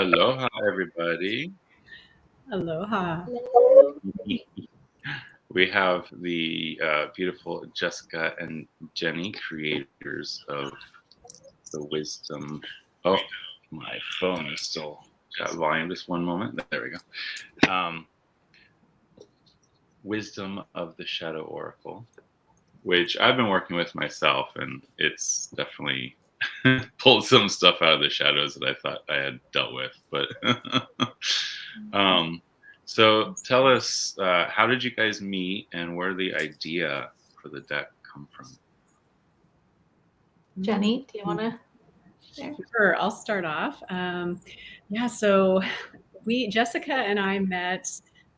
Aloha, everybody. Aloha. Hello. We have the beautiful Jessica and Jenny, creators of the Wisdom. Oh, my phone is still got volume. Just one moment. There we go. Wisdom of the Shadow Oracle, which I've been working with myself, and it's definitely pulled some stuff out of the shadows that I thought I had dealt with. But so tell us, how did you guys meet, and where did the idea for the deck come from? Jenny, do you want to share? Sure, I'll start off. So Jessica and I met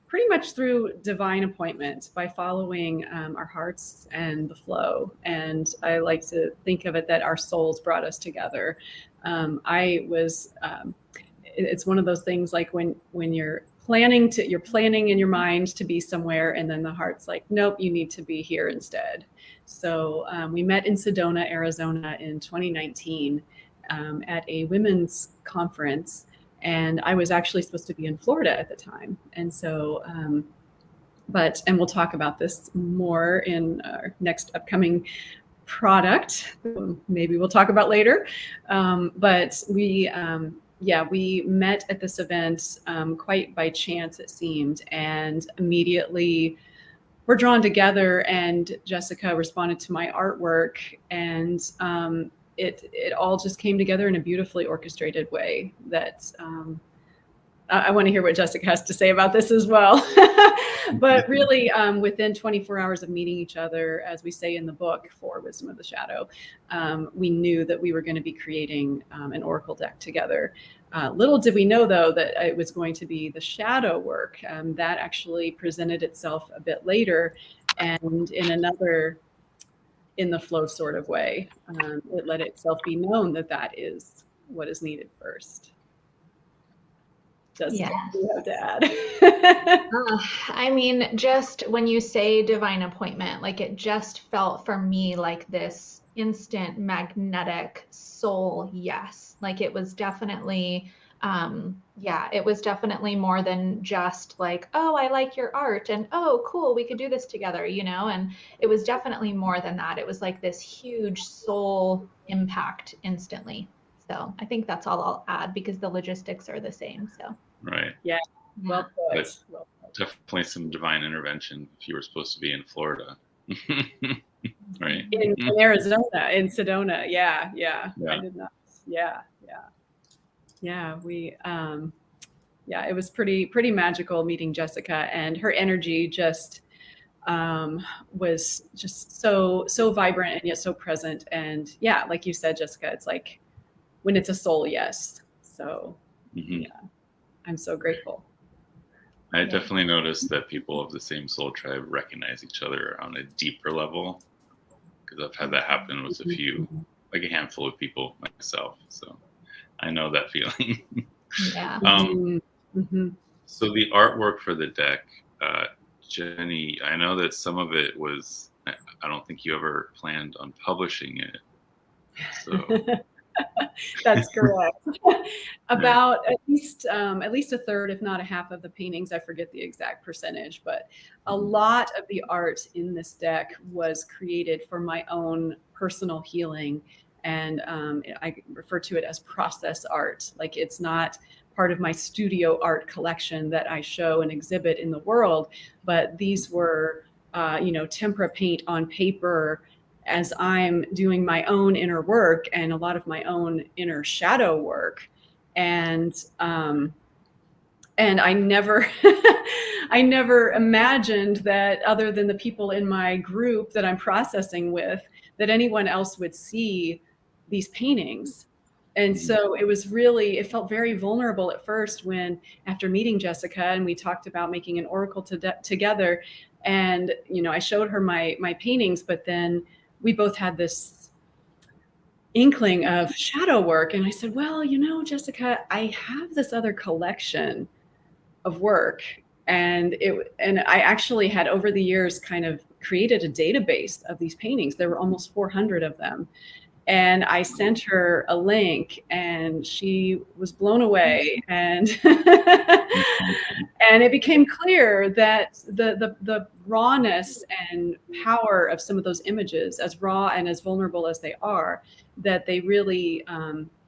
pretty much through divine appointment by following our hearts and the flow. And I like to think of it that our souls brought us together. It's one of those things like when you're planning in your mind to be somewhere, and then the heart's like, nope, you need to be here instead. So we met in Sedona, Arizona in 2019 at a women's conference. And I was actually supposed to be in Florida at the time. And so, and we'll talk about this more in our next upcoming product. Maybe we'll talk about later. But we met at this event quite by chance, it seemed. And immediately we're drawn together, and Jessica responded to my artwork, and it all just came together in a beautifully orchestrated way that I want to hear what Jessica has to say about this as well. But really, within 24 hours of meeting each other, as we say in the book for Wisdom of the Shadow, we knew that we were going to be creating an oracle deck together. Little did we know, though, that it was going to be the shadow work that actually presented itself a bit later, and in the flow sort of way. It let itself be known that is what is needed first. Jessica, you have to add. I mean, just when you say divine appointment, like it just felt for me like this instant magnetic soul yes. Like it was definitely it was definitely more than just like, oh, I like your art, and oh, cool, we could do this together, and it was definitely more than that. It was like this huge soul impact instantly. So I think that's all I'll add, because the logistics are the same. So Right. Yeah. Well put. Definitely some divine intervention if you were supposed to be in Florida. Right. In Arizona, in Sedona. Yeah. I did not. Yeah. We it was pretty magical meeting Jessica, and her energy just was just so vibrant and yet so present. And yeah, like you said, Jessica, it's like when it's a soul yes. So I'm so grateful. I definitely noticed that people of the same soul tribe recognize each other on a deeper level, because I've had that happen with a handful of people myself. So I know that feeling. Yeah. So the artwork for the deck, Jenny, I know that some of it was, I don't think you ever planned on publishing it. So that's correct. About at least a third, if not a half, of the paintings, I forget the exact percentage, but a lot of the art in this deck was created for my own personal healing. And I refer to it as process art. Like, it's not part of my studio art collection that I show and exhibit in the world, but these were, tempera paint on paper as I'm doing my own inner work and a lot of my own inner shadow work. And I never, I never imagined that, other than the people in my group that I'm processing with, that anyone else would see these paintings. And so it felt very vulnerable at first when, after meeting Jessica and we talked about making an oracle together, and, I showed her my paintings, but then we both had this inkling of shadow work. And I said, well, Jessica, I have this other collection of work. And I actually had, over the years, kind of created a database of these paintings. There were almost 400 of them. And I sent her a link, and she was blown away. And and it became clear that the rawness and power of some of those images, as raw and as vulnerable as they are, that they really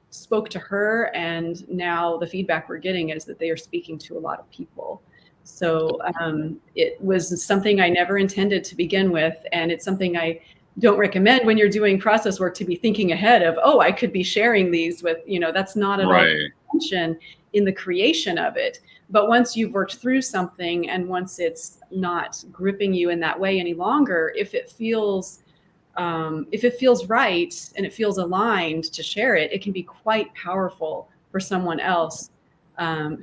spoke to her. And now the feedback we're getting is that they are speaking to a lot of people. So it was something I never intended to begin with. And it's something I don't recommend when you're doing process work, to be thinking ahead of, oh, I could be sharing these with, that's not at all the intention in the creation of it. But once you've worked through something, and once it's not gripping you in that way any longer, if it feels right and it feels aligned to share it, it can be quite powerful for someone else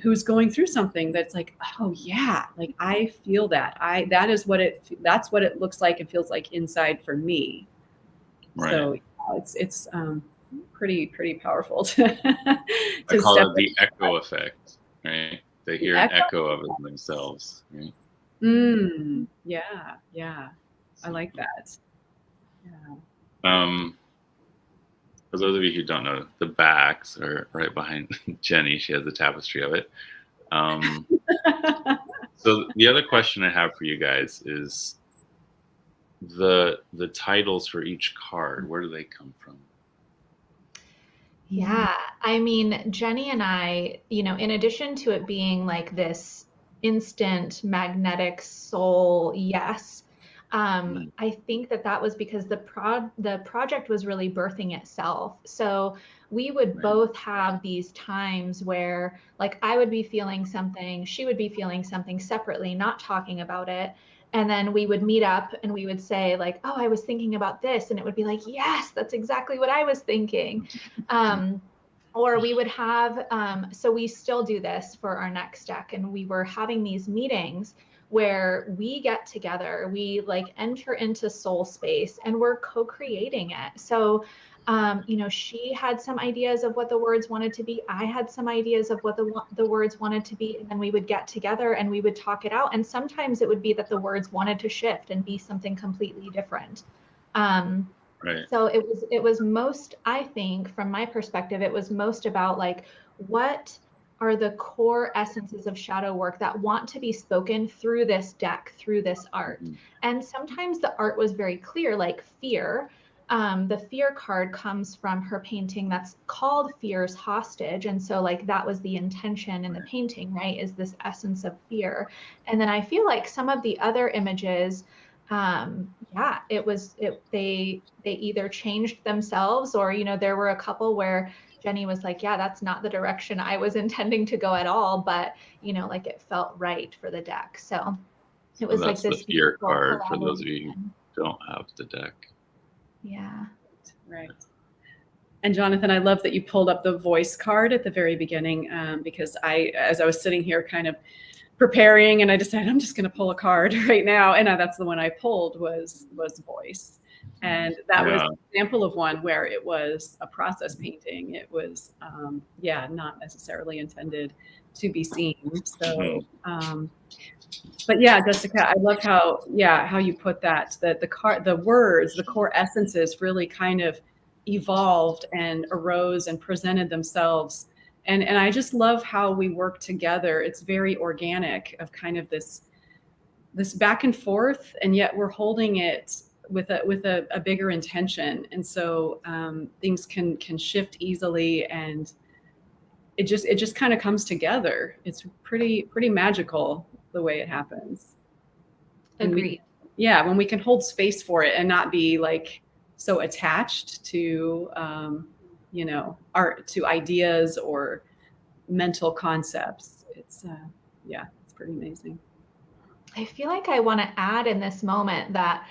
who's going through something that's like, oh yeah, like I feel that. That's what it looks like and feels like inside for me. Right. So it's pretty powerful to I call it the echo effect, right? They hear an echo of it themselves, right? Yeah. I like that. Yeah. For those of you who don't know, the backs are right behind Jenny. She has a tapestry of it. So the other question I have for you guys is the titles for each card. Where do they come from? Yeah, I mean, Jenny and I, in addition to it being like this instant magnetic soul, yes, I think that was because the project was really birthing itself. So we would both have these times where, like, I would be feeling something, she would be feeling something separately, not talking about it. And then we would meet up and we would say, like, oh, I was thinking about this. And it would be like, yes, that's exactly what I was thinking. Or we would have, so we still do this for our next deck. And we were having these meetings where we get together, we like enter into soul space and we're co-creating it. So, she had some ideas of what the words wanted to be. I had some ideas of what the words wanted to be. And then we would get together and we would talk it out. And sometimes it would be that the words wanted to shift and be something completely different. So it was most, I think, from my perspective, it was most about like, what are the core essences of shadow work that want to be spoken through this deck, through this art. And sometimes the art was very clear, like fear. The fear card comes from her painting that's called Fear's Hostage. And so like that was the intention in the painting, right? Is this essence of fear. And then I feel like some of the other images, they either changed themselves or, there were a couple where Jenny was like, yeah, that's not the direction I was intending to go at all, but like it felt right for the deck. So it was like this the fear card for those of you who don't have the deck. Yeah. Right. And Jonathan, I love that you pulled up the voice card at the very beginning, because as I was sitting here kind of preparing, and I decided I'm just going to pull a card right now. And that's the one I pulled was voice. And that was an example of one where it was a process painting. It was, not necessarily intended to be seen. So, but yeah, Jessica, I love how you put that the words, the core essences really kind of evolved and arose and presented themselves. And I just love how we work together. It's very organic, of kind of this back and forth, and yet we're holding it with a bigger intention. And so things can shift easily, and it just kind of comes together. It's pretty magical the way it happens. Agreed. When we can hold space for it and not be like so attached to art, to ideas or mental concepts. It's pretty amazing. I feel like I want to add in this moment that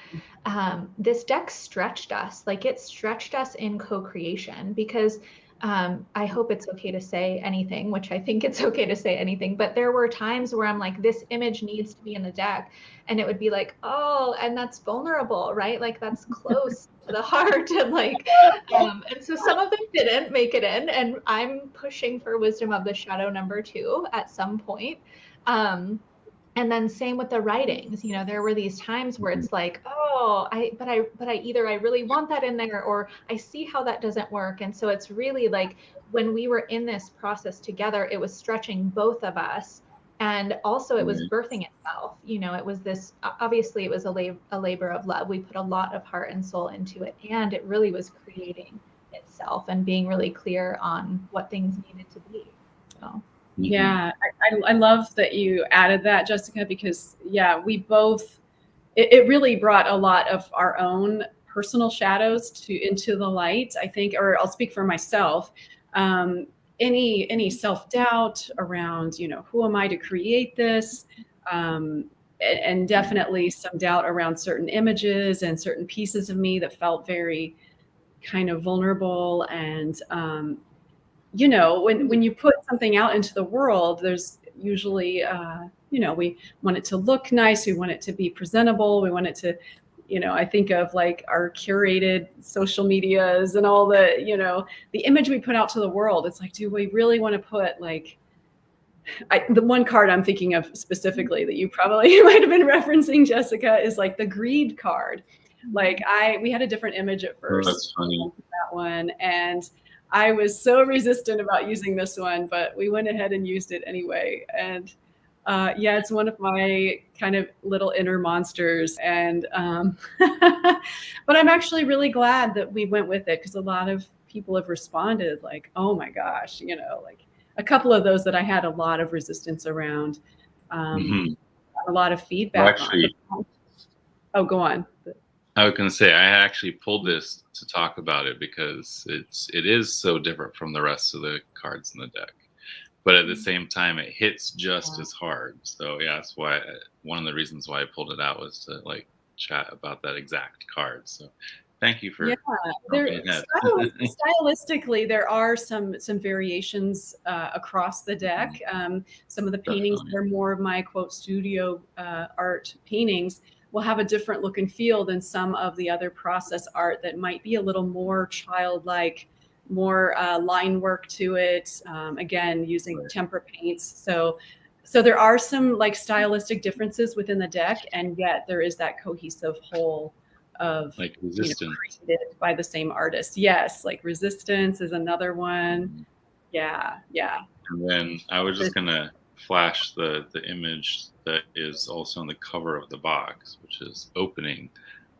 this deck stretched us. Like it stretched us in co-creation, because I hope it's okay to say anything, which I think it's okay to say anything, but there were times where I'm like, this image needs to be in the deck. And it would be like, oh, and that's vulnerable, right? Like that's close to the heart. And like, and so some of them didn't make it in, and I'm pushing for Wisdom of the Shadow #2 at some point. And then same with the writings, you know, there were these times where it's like, oh, but I either I really want that in there, or I see how that doesn't work. And so it's really like when we were in this process together, it was stretching both of us. And also it was birthing itself. You know, it was this, obviously it was a labor of love. We put a lot of heart and soul into it, and it really was creating itself and being really clear on what things needed to be. So. Yeah, I love that you added that, Jessica, because yeah, we both, it really brought a lot of our own personal shadows into the light, I think, or I'll speak for myself. Any self-doubt around, you know, who am I to create this? And definitely some doubt around certain images and certain pieces of me that felt very kind of vulnerable. And you know, when you put something out into the world, there's usually, you know, we want it to look nice. We want it to be presentable. We want it to, you know, I think of like our curated social medias and all the, you know, the image we put out to the world. It's like, do we really want to put like, the one card I'm thinking of specifically that you probably might have been referencing, Jessica, is like the greed card. Like we had a different image at first. Oh, that's funny. That one. And I was so resistant about using this one, but we went ahead and used it anyway. And yeah, it's one of my kind of little inner monsters. And but I'm actually really glad that we went with it, because a lot of people have responded like, oh my gosh, you know, like a couple of those that I had a lot of resistance around, a lot of feedback. Well, actually, oh, go on. I was going to say, I actually pulled this to talk about it because it is so different from the rest of the cards in the deck, but at the same time, it hits just as hard. So yeah, that's why one of the reasons why I pulled it out was to like chat about that exact card. So thank you for stylistically, there are some variations across the deck. Some of the paintings that are more of my quote studio art paintings will have a different look and feel than some of the other process art that might be a little more childlike, more line work to it. Again, using tempera paints. So there are some like stylistic differences within the deck, and yet there is that cohesive whole of like Resistance, you know, created by the same artist. Yes, like Resistance is another one. Yeah. And then I was just gonna flash the image that is also on the cover of the box, which is Opening,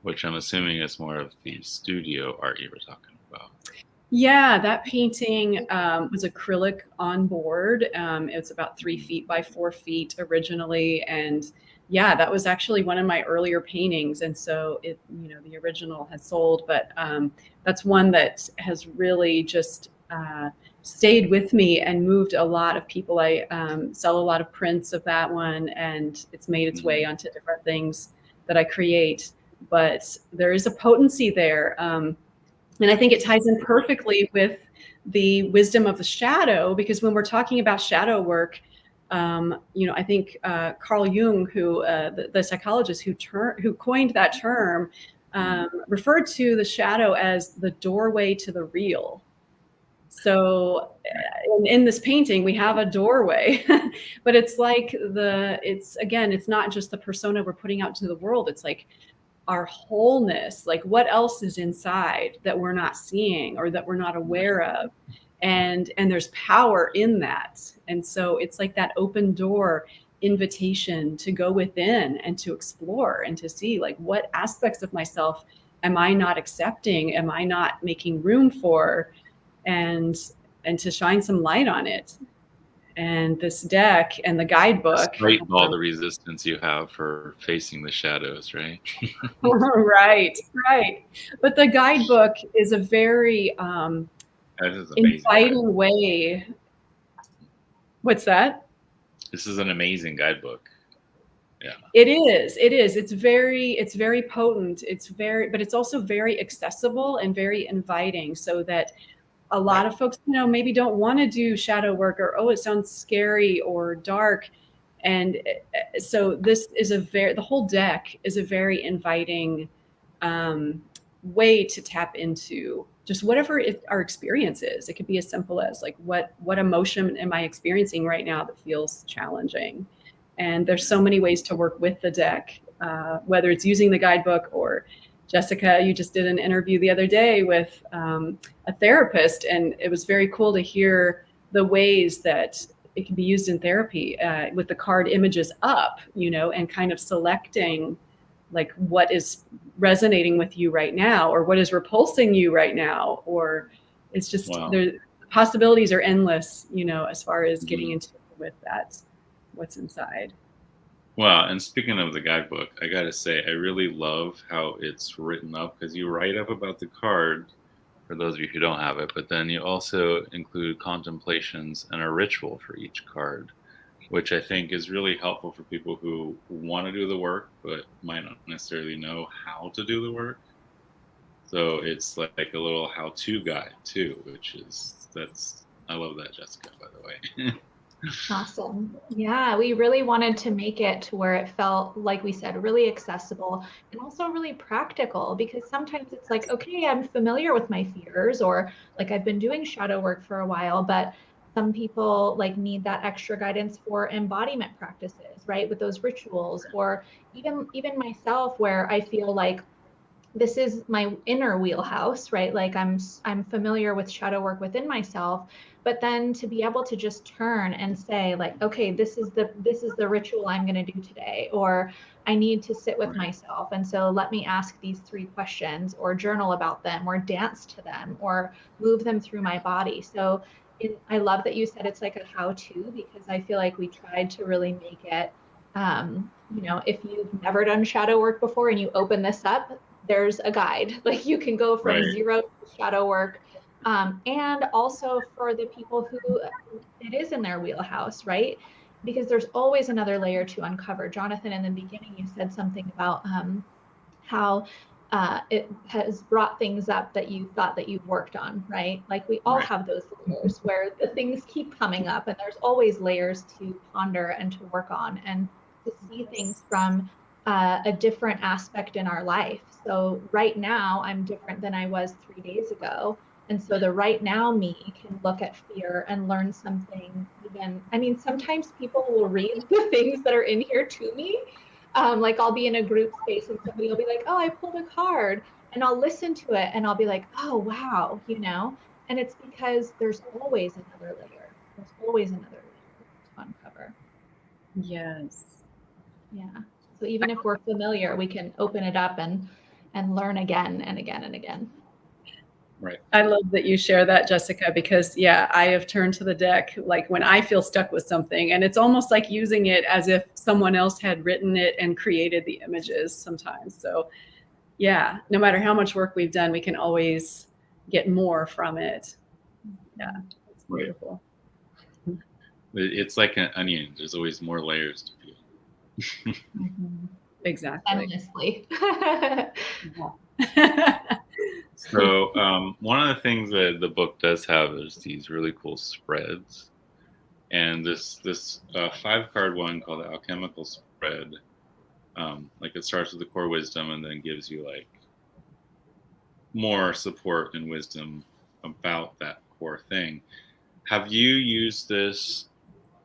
which I'm assuming is more of the studio art you were talking about. Yeah, that painting was acrylic on board. It's about 3 feet by 4 feet originally, and yeah, that was actually one of my earlier paintings. And so it, you know, the original has sold, but that's one that has really just stayed with me and moved a lot of people. I sell a lot of prints of that one, and it's made its way onto different things that I create. But there is a potency there. And I think it ties in perfectly with the wisdom of the shadow, because when we're talking about shadow work, you know, I think Carl Jung, who the psychologist who coined that term, referred to the shadow as the doorway to the real. So in this painting, we have a doorway, but it's like it's not just the persona we're putting out to the world. It's like our wholeness, like what else is inside that we're not seeing or that we're not aware of. And there's power in that. And so it's like that open door invitation to go within and to explore and to see like what aspects of myself am I not accepting? Am I not making room for? And to shine some light on it. And this deck and the guidebook. Despite all the resistance you have for facing the shadows, right? Right. But the guidebook is a very inviting way. What's that? This is an amazing guidebook. Yeah. It is. It's very potent. But it's also very accessible and very inviting, so that a lot of folks, you know, maybe don't want to do shadow work, or, oh, it sounds scary or dark. And so this is the whole deck is a very inviting way to tap into just whatever our experience is. It could be as simple as like, what emotion am I experiencing right now that feels challenging? And there's so many ways to work with the deck, whether it's using the guidebook or Jessica, you just did an interview the other day with a therapist, and it was very cool to hear the ways that it can be used in therapy with the card images up, and kind of selecting like what is resonating with you right now, or what is repulsing you right now, or it's just the possibilities are endless, as far as getting into with that, what's inside. Well, and speaking of the guidebook, I gotta say, I really love how it's written up, because you write up about the card, for those of you who don't have it, but then you also include contemplations and a ritual for each card, which I think is really helpful for people who want to do the work, but might not necessarily know how to do the work. So it's like a little how-to guide too, I love that, Jessica, by the way. Awesome. Yeah, we really wanted to make it to where it felt, like we said, really accessible and also really practical, because sometimes it's like, okay, I'm familiar with my fears, or like I've been doing shadow work for a while, but some people like need that extra guidance for embodiment practices, right? With those rituals, or even myself, where I feel like this is my inner wheelhouse, right? Like I'm familiar with shadow work within myself, but then to be able to just turn and say like, okay, this is the ritual I'm going to do today, or I need to sit with myself. And so let me ask these 3 questions, or journal about them, or dance to them, or move them through my body. So I love that you said it's like a how-to, because I feel like we tried to really make it, if you've never done shadow work before and you open this up, there's a guide. Like you can go from 0 to shadow work. And also for the people who it is in their wheelhouse, right? Because there's always another layer to uncover. Jonathan, in the beginning, you said something about how it has brought things up that you thought that you've worked on, right? Like we all have those layers where the things keep coming up, and there's always layers to ponder and to work on, and to see things from a different aspect in our life. So right now I'm different than I was 3 days ago. And so the right now me can look at fear and learn something. Sometimes people will read the things that are in here to me. Like I'll be in a group space and somebody will be like, oh, I pulled a card, and I'll listen to it and I'll be like, oh, wow, and it's because there's always another layer. There's always another layer to uncover. Yes. Yeah. So even if we're familiar, we can open it up and learn again and again and again. Right. I love that you share that, Jessica, because I have turned to the deck like when I feel stuck with something, and it's almost like using it as if someone else had written it and created the images sometimes. So no matter how much work we've done, we can always get more from it. Yeah, it's beautiful. It's like an onion. There's always more layers to peel. Exactly. Endlessly. So one of the things that the book does have is these really cool spreads, and this 5-card one called the Alchemical Spread, like it starts with the core wisdom and then gives you like more support and wisdom about that core thing. Have you used this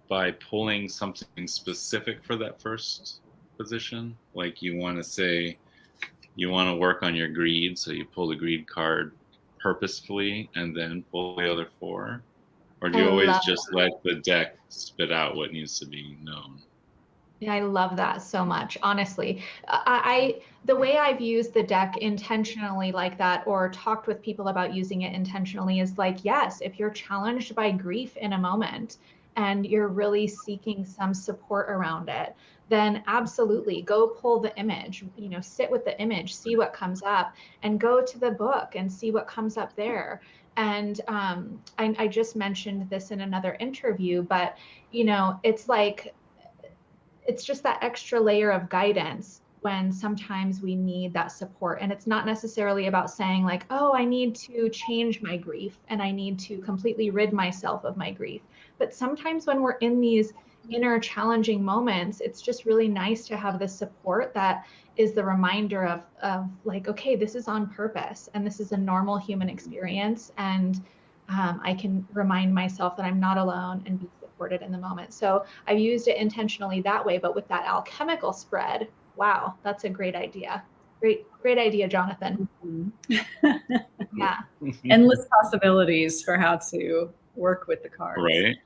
by pulling something specific for that first position? Like you want to work on your greed, so you pull the greed card purposefully and then pull the other 4? Or do you always just let the deck spit out what needs to be known? Yeah, I love that so much. Honestly, the way I've used the deck intentionally like that, or talked with people about using it intentionally, is like, yes, if you're challenged by grief in a moment and you're really seeking some support around it, then absolutely go pull the image, sit with the image, see what comes up, and go to the book and see what comes up there. And I just mentioned this in another interview, but it's just that extra layer of guidance when sometimes we need that support. And it's not necessarily about saying like, oh, I need to change my grief and I need to completely rid myself of my grief. But sometimes when we're in these inner challenging moments, it's just really nice to have the support that is the reminder of like, okay, this is on purpose and this is a normal human experience. And I can remind myself that I'm not alone and be transported in the moment. So I've used it intentionally that way, but with that alchemical spread, wow, that's a great idea. Great idea, Jonathan. Yeah. Endless possibilities for how to work with the cards. Right.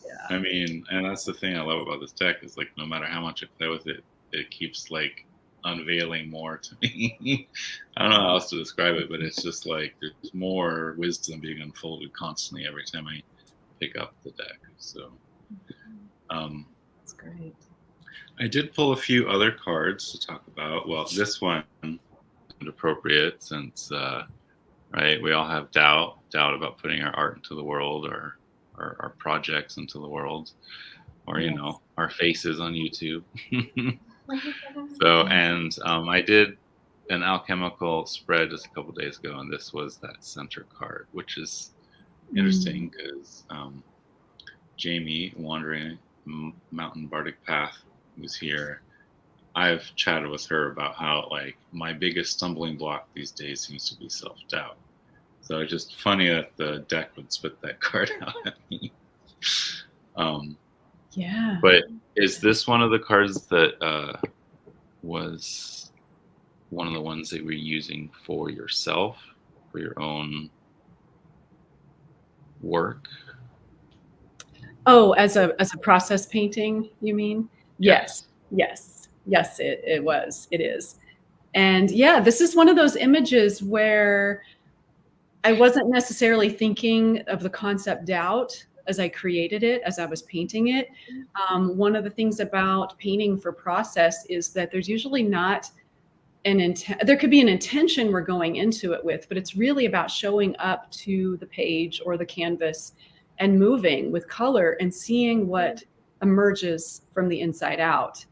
Yeah. I mean, and that's the thing I love about this deck is like no matter how much I play with it, it keeps like unveiling more to me. I don't know how else to describe it, but it's just like there's more wisdom being unfolded constantly every time I pick up the deck. So That's great. I did pull a few other cards to talk about. Well, this one is appropriate since right, we all have doubt about putting our art into the world or our projects into the world, or you know, our faces on YouTube. So, and I did an alchemical spread just a couple days ago, and this was that center card, which is interesting because Jamie, Wandering Mountain Bardic Path, who's here, I've chatted with her about how like my biggest stumbling block these days seems to be self-doubt. So it's just funny that the deck would spit that card out at me. Yeah. But is this one of the cards that was one of the ones that we're using for yourself, for your own work? Oh, as a process painting, you mean? Yes. It is. And yeah, this is one of those images where I wasn't necessarily thinking of the concept doubt as I created it, as I was painting it. One of the things about painting for process is that there's usually not an intent. There could be an intention we're going into it with, but it's really about showing up to the page or the canvas and moving with color and seeing what emerges from the inside out.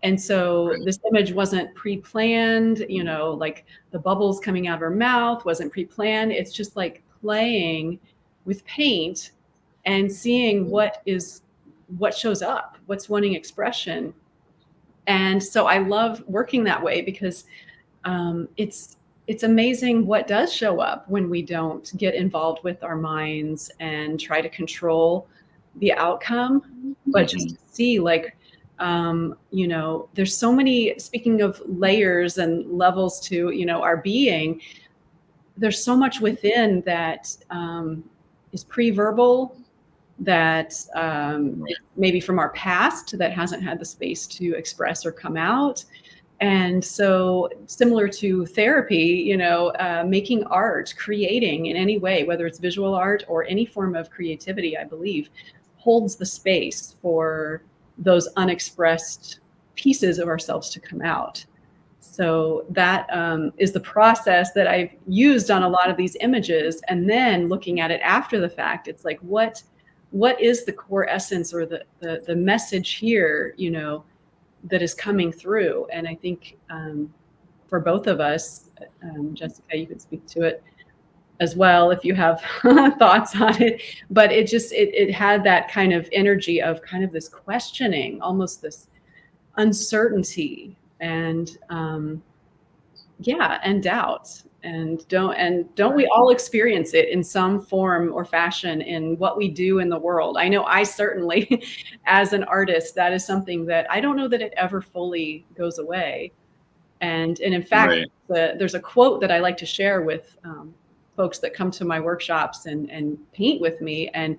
And so this image wasn't pre-planned, you know, like the bubbles coming out of her mouth wasn't pre-planned. It's just like playing with paint and seeing what shows up, what's wanting expression. And so I love working that way because it's amazing what does show up when we don't get involved with our minds and try to control the outcome, but just to see like, you know, there's so many, speaking of layers and levels to, you know, our being, there's so much within that is pre-verbal, that maybe from our past that hasn't had the space to express or come out. And so similar to therapy, you know, making art, creating in any way, whether it's visual art or any form of creativity, I believe, holds the space for those unexpressed pieces of ourselves to come out. So that is the process that I've used on a lot of these images. And then looking at it after the fact, it's like, what is the core essence or the message here, you know, that is coming through? And I think for both of us, Jessica, you could speak to it as well if you have thoughts on it, but it had that kind of energy of kind of this questioning, almost this uncertainty and and doubt. And don't we all experience it in some form or fashion in what we do in the world? I know I certainly, as an artist, that is something that I don't know that it ever fully goes away. And in fact, there's a quote that I like to share with folks that come to my workshops and paint with me. And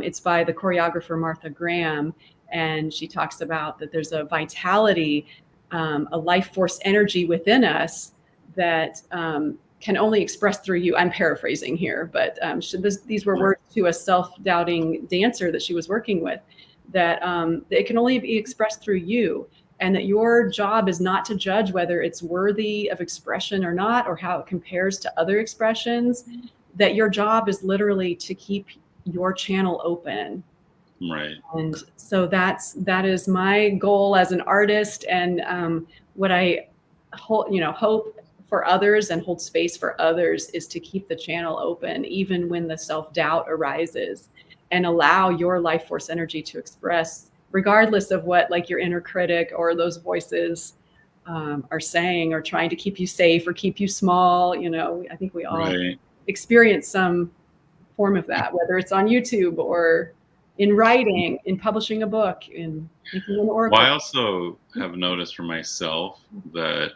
it's by the choreographer Martha Graham. And she talks about that there's a vitality, a life force energy within us that can only express through you. I'm paraphrasing here, but these were words to a self-doubting dancer that she was working with, that it can only be expressed through you, and that your job is not to judge whether it's worthy of expression or not, or how it compares to other expressions, that your job is literally to keep your channel open. Right. And so that is my goal as an artist, and what I hope for others and hold space for others is to keep the channel open, even when the self-doubt arises, and allow your life force energy to express, regardless of what like your inner critic or those voices are saying or trying to keep you safe or keep you small. You know, I think we all experience some form of that, whether it's on YouTube or in writing, in publishing a book, in making an oracle. Well, I also have noticed for myself that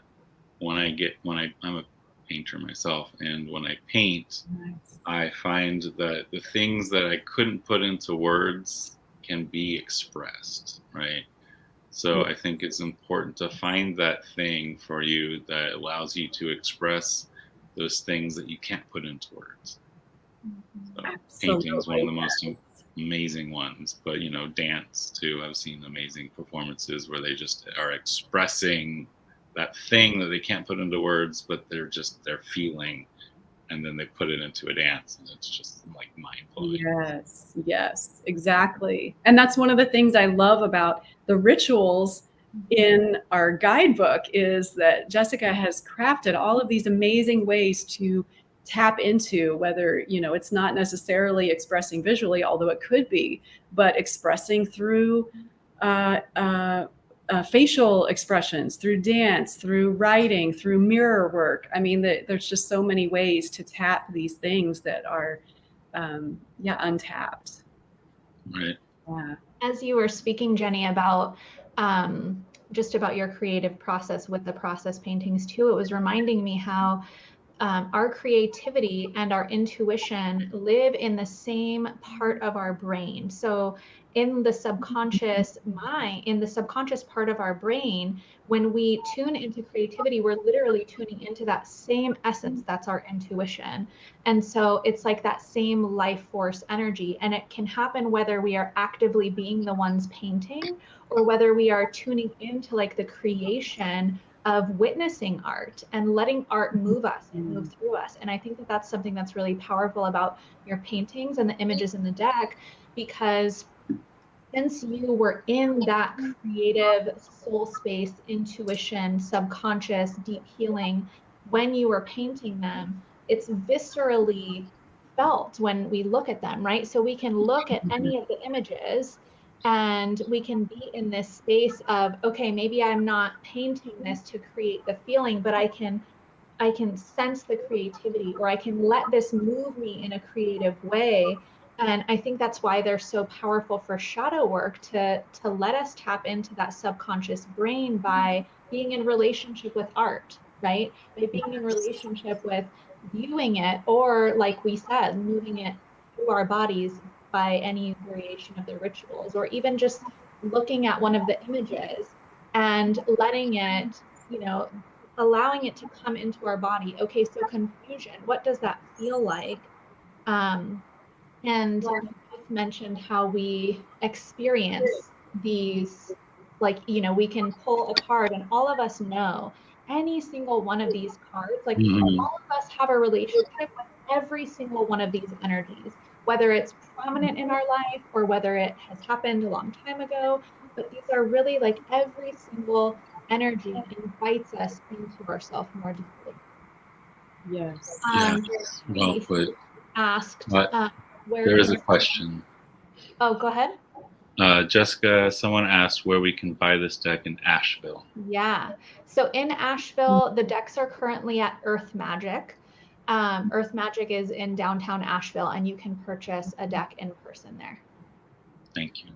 I'm a painter myself, and when I paint, Nice. I find that the things that I couldn't put into words can be expressed, right? So I think it's important to find that thing for you that allows you to express those things that you can't put into words. So painting is one of the most amazing ones, but dance too. I've seen amazing performances where they just are expressing that thing that they can't put into words, but they're feeling, and then they put it into a dance, and it's just like mind-blowing. Yes, exactly. And that's one of the things I love about the rituals in our guidebook is that Jessica has crafted all of these amazing ways to tap into, whether it's not necessarily expressing visually, although it could be, but expressing through facial expressions, through dance, through writing, through mirror work. I mean, there's just so many ways to tap these things that are, untapped. Right. Yeah. As you were speaking, Jenny, about just about your creative process with the process paintings too, it was reminding me how our creativity and our intuition live in the same part of our brain. So in the subconscious part of our brain, when we tune into creativity, we're literally tuning into that same essence. That's our intuition. And so it's like that same life force energy. And it can happen whether we are actively being the ones painting or whether we are tuning into like the creation of witnessing art and letting art move us and move through us. And I think that that's something that's really powerful about your paintings and the images in the deck, because since you were in that creative soul space, intuition, subconscious, deep healing, when you were painting them, it's viscerally felt when we look at them, right? So we can look at any of the images and we can be in this space of, okay, maybe I'm not painting this to create the feeling, but I can sense the creativity, or I can let this move me in a creative way. And I think that's why they're so powerful for shadow work, to let us tap into that subconscious brain by being in relationship with art, right? By being in relationship with viewing it, or like we said, moving it through our bodies by any variation of the rituals, or even just looking at one of the images and letting it, allowing it to come into our body. Okay, so confusion, what does that feel like? And Beth mentioned how we experience these, like, we can pull a card, and all of us know any single one of these cards, like all of us have a relationship with every single one of these energies, whether it's prominent in our life or whether it has happened a long time ago. But these are really like every single energy invites us into ourselves more deeply. Yes. Well put. Asked where there is a question. Oh, go ahead. Jessica, someone asked where we can buy this deck in Asheville. Yeah. So in Asheville, the decks are currently at Earth Magic. Earth Magic is in downtown Asheville, and you can purchase a deck in person there. Thank you.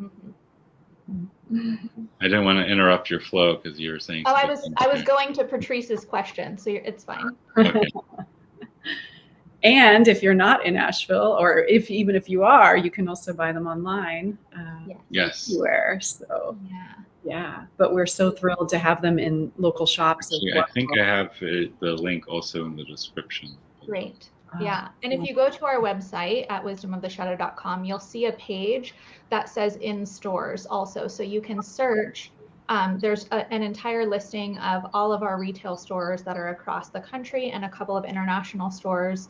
Mm-hmm. I didn't want to interrupt your flow because you were saying. Oh, I was going to Patrice's question, so it's fine. Okay. And if you're not in Asheville, or even if you are, you can also buy them online. Yes. Everywhere. So yeah. But we're so thrilled to have them in local shops. Actually, I think I have the link also in the description. Great. Yeah. And if you go to our website at wisdomoftheshadow.com, you'll see a page that says in stores also. So you can search. There's an entire listing of all of our retail stores that are across the country and a couple of international stores.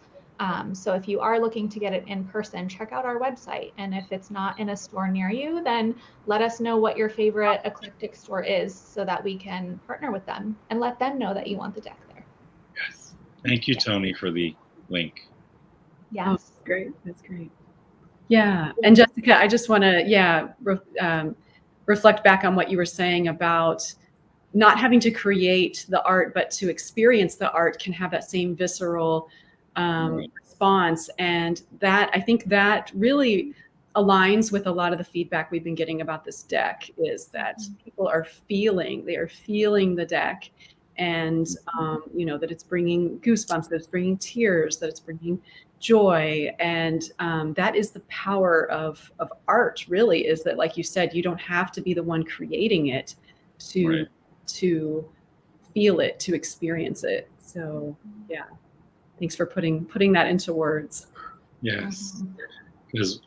So if you are looking to get it in person, check out our website. And if it's not in a store near you, then let us know what your favorite eclectic store is so that we can partner with them and let them know that you want the deck there. Yes. Thank you, Tony, for the link. Yes. Oh, great. That's great. Yeah. And Jessica, I just want to, reflect back on what you were saying about not having to create the art, but to experience the art can have that same visceral response. And that, I think that really aligns with a lot of the feedback we've been getting about this deck, is that people are feeling the deck, and that it's bringing goosebumps, that it's bringing tears, that it's bringing joy. And that is the power of art, really, is that, like you said, you don't have to be the one creating it to feel it, to experience it. So yeah, thanks for putting that into words. Yes. Because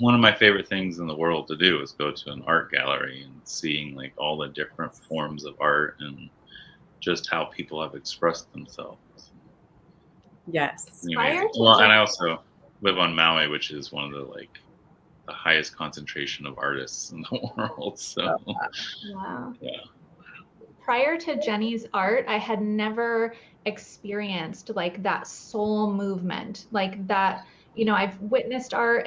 one of my favorite things in the world to do is go to an art gallery and seeing like all the different forms of art and just how people have expressed themselves. Yes. Anyway, well, and I also live on Maui, which is one of the highest concentration of artists in the world. So wow. Yeah. Prior to Jenny's art, I had never experienced like that soul movement, like that. I've witnessed art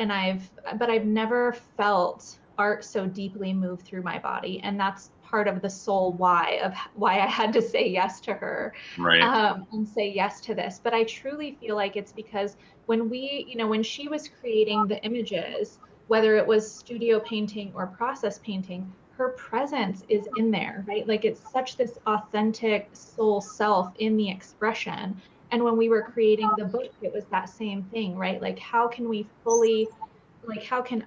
but I've never felt art so deeply move through my body. And that's part of the soul why I had to say yes to her, and say yes to this. But I truly feel like it's because when when she was creating the images, whether it was studio painting or process painting, her presence is in there, right? Like it's such this authentic soul self in the expression. And when we were creating the book, it was that same thing, right? Like how can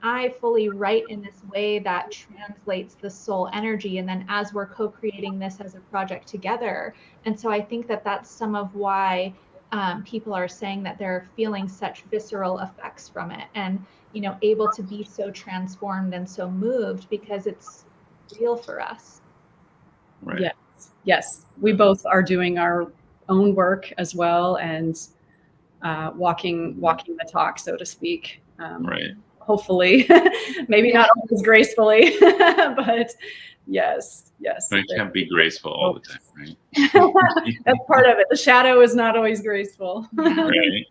I fully write in this way that translates the soul energy? And then as we're co-creating this as a project together. And so I think that that's some of why people are saying that they're feeling such visceral effects from it, and able to be so transformed and so moved because it's real for us. Right. Yes. We both are doing our own work as well, and walking the talk, so to speak. Right. Hopefully, maybe not always gracefully, but yes. But it can't be graceful all the time, right? That's part of it. The shadow is not always graceful. Right.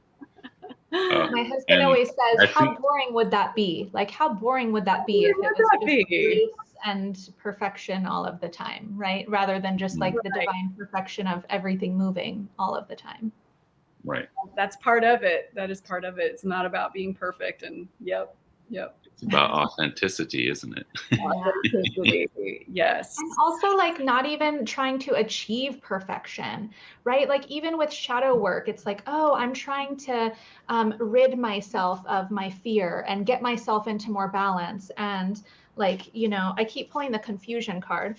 My husband always says, how boring would that be? Like, how boring would that be if it was just grace and perfection all of the time, right? Rather than just like the divine perfection of everything moving all of the time. Right. That's part of it. That is part of it. It's not about being perfect. And yep. It's about authenticity, isn't it? Authenticity. Yes. And also like not even trying to achieve perfection, right? Like even with shadow work, it's like, oh, I'm trying to rid myself of my fear and get myself into more balance. And like, I keep pulling the confusion card,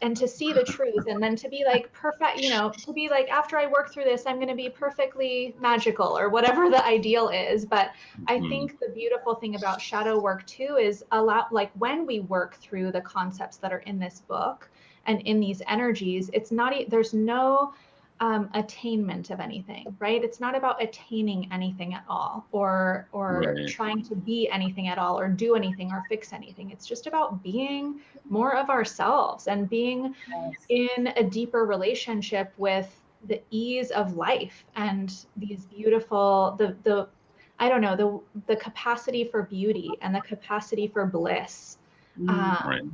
and to see the truth, and then to be like perfect, to be like, after I work through this, I'm going to be perfectly magical or whatever the ideal is. But I think the beautiful thing about shadow work too is like when we work through the concepts that are in this book and in these energies, it's not, there's no attainment of anything, right? It's not about attaining anything at all, or trying to be anything at all, or do anything or fix anything. It's just about being more of ourselves and being in a deeper relationship with the ease of life and these beautiful, the capacity for beauty and the capacity for bliss,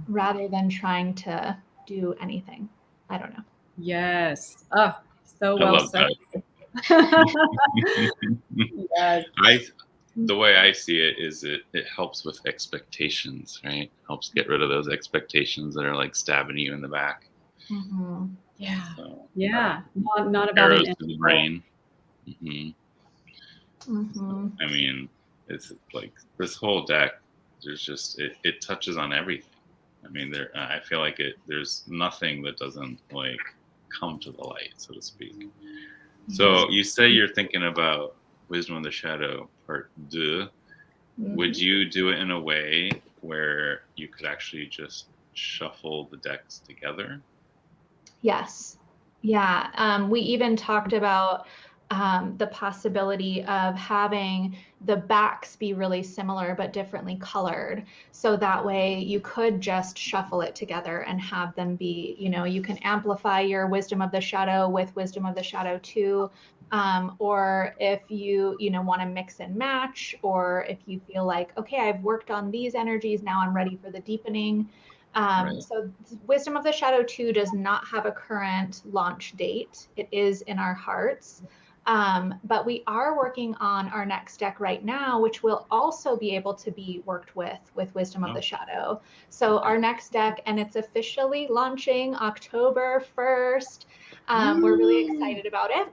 rather than trying to do anything. I don't know. Yes. Oh, so well said. Yes. The way I see it is it helps with expectations, right? Helps get rid of those expectations that are like stabbing you in the back. Mm-hmm. Yeah. So, not about arrows to the brain. Mm-hmm. I mean, it's like this whole deck. There's just it touches on everything. I mean, I feel like there's nothing that doesn't like come to the light, so to speak. So you say you're thinking about Wisdom of the Shadow Part 2. Would you do it in a way where you could actually just shuffle the decks together? Yes. Yeah. We even talked about the possibility of having the backs be really similar but differently colored. So that way you could just shuffle it together and have them be, you can amplify your Wisdom of the Shadow with Wisdom of the Shadow 2. Or if you want to mix and match, or if you feel like, okay, I've worked on these energies, now I'm ready for the deepening. So Wisdom of the Shadow 2 does not have a current launch date. It is in our hearts. But we are working on our next deck right now, which will also be able to be worked with Wisdom of the Shadow. So our next deck, and it's officially launching October 1st. We're really excited about it.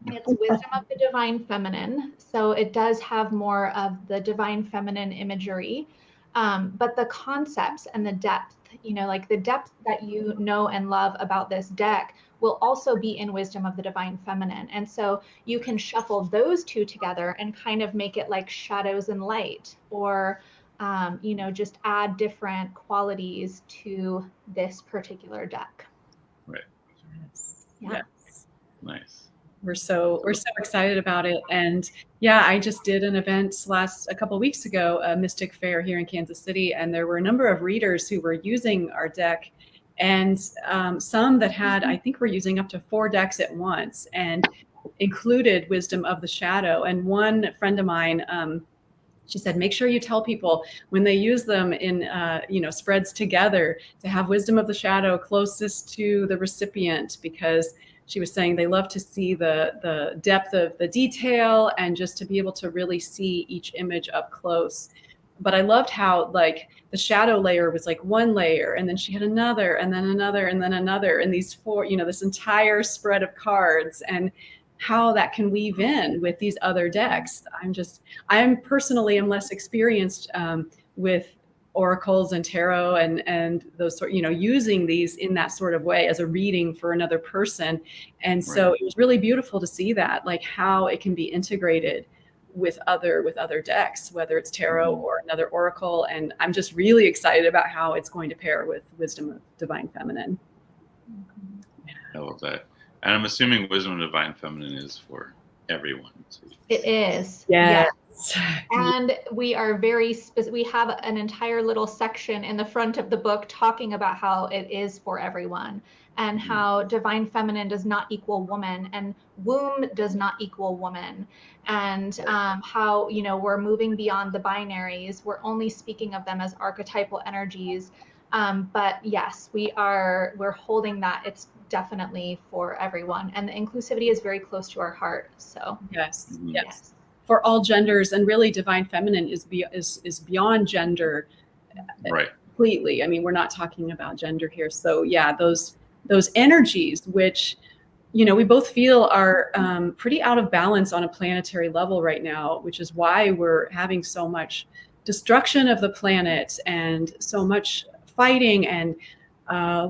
It's Wisdom of the Divine Feminine. So it does have more of the Divine Feminine imagery, but the concepts and the depth, like the depth that you know and love about this deck will also be in Wisdom of the Divine Feminine. And so you can shuffle those two together and kind of make it like shadows and light, or, just add different qualities to this particular deck. Right. Yes. Yeah. Yes. Nice. We're so excited about it. And yeah, I just did an event a couple of weeks ago, a Mystic Fair here in Kansas City, and there were a number of readers who were using our deck, and some that had, I think, were using up to 4 decks at once, and included Wisdom of the Shadow. And one friend of mine, she said, make sure you tell people when they use them in, spreads together, to have Wisdom of the Shadow closest to the recipient, because she was saying they love to see the depth of the detail and just to be able to really see each image up close. But I loved how like the shadow layer was like one layer, and then she had another, and then another, and then another, and these 4, this entire spread of cards, and how that can weave in with these other decks. I'm personally less experienced with oracles and tarot and those sort, using these in that sort of way as a reading for another person. And so it was really beautiful to see that, like how it can be integrated with other decks, whether it's tarot or another oracle. And I'm just really excited about how it's going to pair with Wisdom of Divine Feminine. I love that. And I'm assuming Wisdom of Divine Feminine is for everyone too. It is. Yes. And we are very specific. We have an entire little section in the front of the book talking about how it is for everyone, and how Divine Feminine does not equal woman, and womb does not equal woman, and how, we're moving beyond the binaries. We're only speaking of them as archetypal energies. But yes, we're holding that. It's definitely for everyone, and the inclusivity is very close to our heart. So yes. For all genders, and really Divine Feminine is beyond gender, right? Completely. I mean, we're not talking about gender here. So yeah, those energies, which we both feel are pretty out of balance on a planetary level right now, which is why we're having so much destruction of the planet and so much fighting and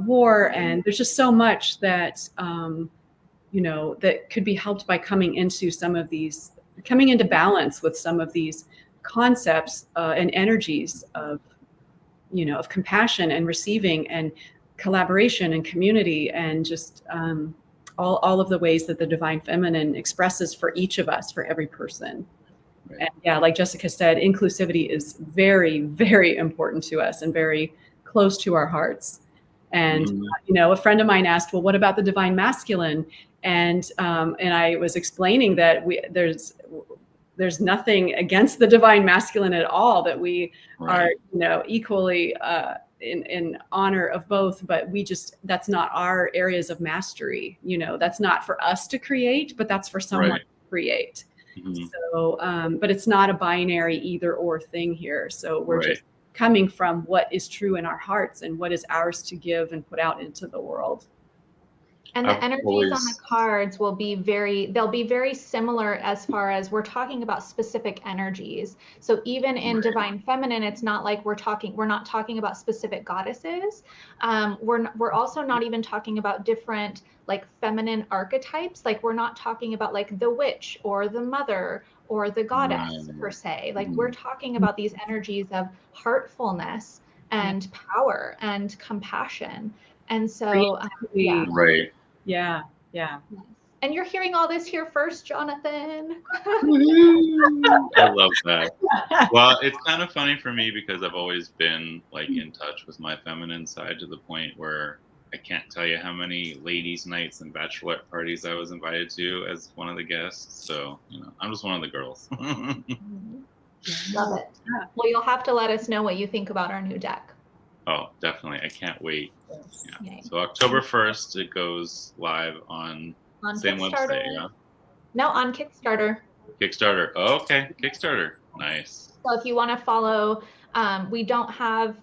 war, and there's just so much that that could be helped by coming into balance with some of these concepts and energies of compassion and receiving and collaboration and community, and just all of the ways that the Divine Feminine expresses for each of us, for every person. Right. And yeah, like Jessica said, inclusivity is very, very important to us and very close to our hearts. And a friend of mine asked, well, what about the Divine Masculine? And I was explaining that there's nothing against the Divine Masculine at all, that we are equally in honor of both, but that's not our areas of mastery. That's not for us to create, but that's for someone to create. So but it's not a binary either or thing here. So we're just coming from what is true in our hearts and what is ours to give and put out into the world. And the energies on the cards they'll be very similar, as far as we're talking about specific energies. So even in Divine Feminine, it's not like we're not talking about specific goddesses. We're also not even talking about different like feminine archetypes. Like we're not talking about like the witch or the mother or the goddess per se. Like we're talking about these energies of heartfulness and power and compassion. And so, Yeah. And you're hearing all this here first, Jonathan. I love that. Well, it's kind of funny for me because I've always been like in touch with my feminine side, to the point where I can't tell you how many ladies' nights and bachelorette parties I was invited to as one of the guests. So, I'm just one of the girls. Love it. Yeah. Well, you'll have to let us know what you think about our new deck. Oh, definitely. I can't wait. Yeah. So October 1st, it goes live on same website. Yeah. No, on Kickstarter. Kickstarter. Oh, okay, Kickstarter. Nice. So if you want to follow, we have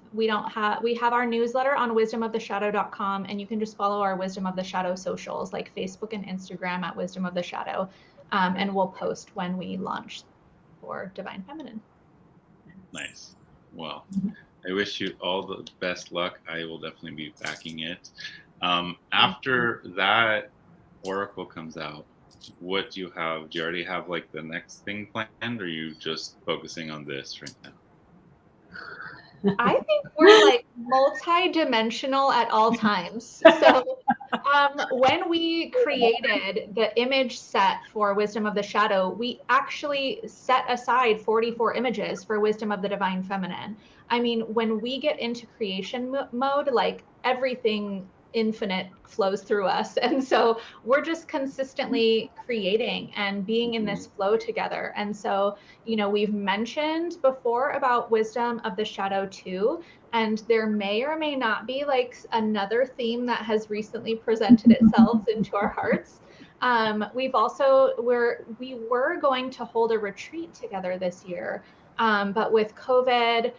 our newsletter on wisdomoftheshadow.com, and you can just follow our Wisdom of the Shadow socials like Facebook and Instagram at Wisdom of the Shadow, and we'll post when we launch for Divine Feminine. Nice. Well, I wish you all the best luck. I will definitely be backing it. After that Oracle comes out, what do you have? Do you already have like the next thing planned, or are you just focusing on this right now? I think we're like multi-dimensional at all times. So when we created the image set for Wisdom of the Shadow, we actually set aside 44 images for Wisdom of the Divine Feminine. I mean, when we get into creation mode, like everything infinite flows through us. And so we're just consistently creating and being in this flow together. And so, we've mentioned before about Wisdom of the Shadow 2, and there may or may not be like another theme that has recently presented itself into our hearts. We were going to hold a retreat together this year, but with COVID,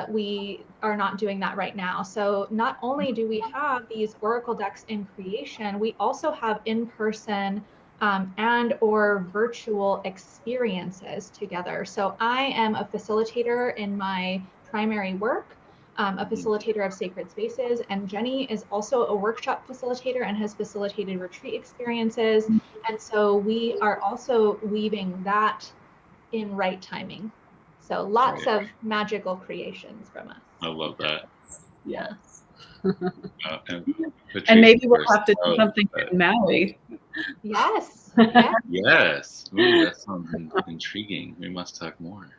we are not doing that right now. So not only do we have these Oracle decks in creation, we also have in-person and or virtual experiences together. So I am a facilitator in my primary work, a facilitator of sacred spaces, and Jenny is also a workshop facilitator and has facilitated retreat experiences. And so we are also weaving that in right timing. So lots of magical creations from us. I love that. Yes. And maybe we'll have to do something in Maui. Yes. Yeah. Yes. Ooh, that sounds intriguing. We must talk more.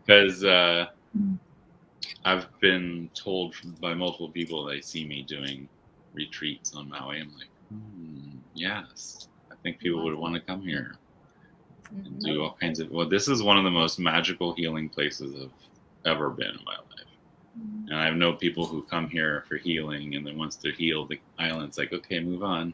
Because I've been told by multiple people they see me doing retreats on Maui. I'm like, yes, I think people would want to come here and do all kinds of. Well, this is one of the most magical healing places I've ever been in my life. And I know people who come here for healing, and then once they're healed, the island's like, okay, move on.